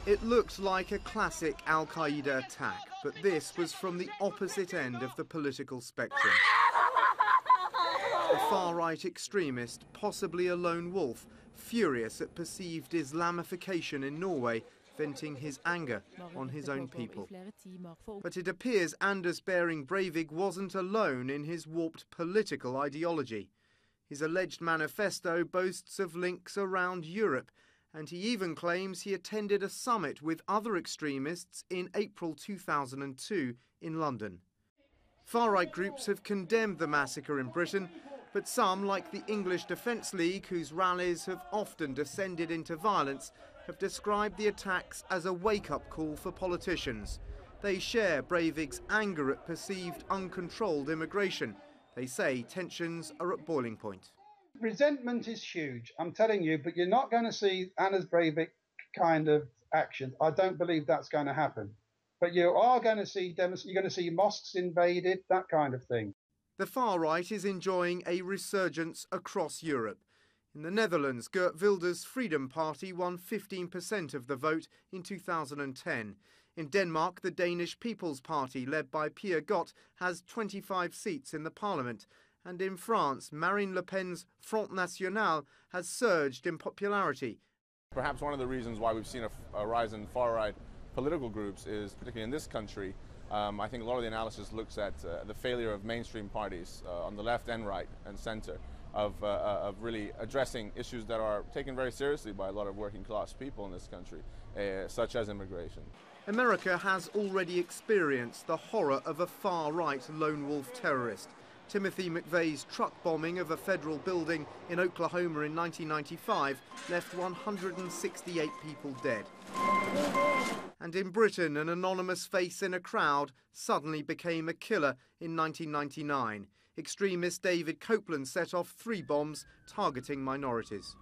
It looked like a classic Al-Qaeda attack, but this was from the opposite end of the political spectrum. A far-right extremist, possibly a lone wolf, furious at perceived Islamification in Norway, venting his anger on his own people. But it appears Anders Behring Breivik wasn't alone in his warped political ideology. His alleged manifesto boasts of links around Europe, and he even claims he attended a summit with other extremists in April 2002 in London. Far-right groups have condemned the massacre in Britain, but some, like the English Defence League, whose rallies have often descended into violence, have described the attacks as a wake-up call for politicians. They share Breivik's anger at perceived uncontrolled immigration. They say tensions are at boiling point. Resentment is huge, I'm telling you, but you're not going to see Anders Breivik kind of action. I don't believe that's going to happen. But you are going to see you're going to see mosques invaded, that kind of thing. The far right is enjoying a resurgence across Europe. In the Netherlands, Geert Wilders' Freedom Party won 15% of the vote in 2010. In Denmark, the Danish People's Party, led by Pierre Gott, has 25 seats in the parliament. And in France, Marine Le Pen's Front National has surged in popularity. Perhaps one of the reasons why we've seen a rise in far-right political groups is, particularly in this country, I think a lot of the analysis looks at the failure of mainstream parties on the left and right and center of really addressing issues that are taken very seriously by a lot of working class people in this country, such as immigration. America has already experienced the horror of a far-right lone wolf terrorist. Timothy McVeigh's truck bombing of a federal building in Oklahoma in 1995 left 168 people dead. And in Britain, an anonymous face in a crowd suddenly became a killer in 1999. Extremist David Copeland set off 3 bombs targeting minorities.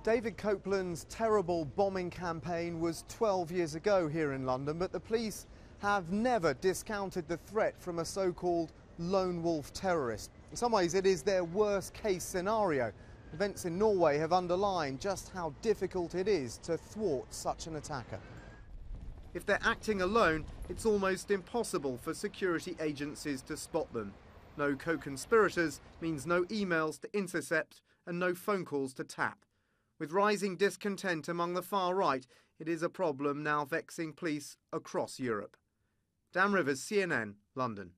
David Copeland's terrible bombing campaign was 12 years ago here in London, but the police have never discounted the threat from a so-called lone wolf terrorist. In some ways, it is their worst case scenario. Events in Norway have underlined just how difficult it is to thwart such an attacker. If they're acting alone, it's almost impossible for security agencies to spot them. No co-conspirators means no emails to intercept and no phone calls to tap. With rising discontent among the far right, it is a problem now vexing police across Europe. Dan Rivers, CNN, London.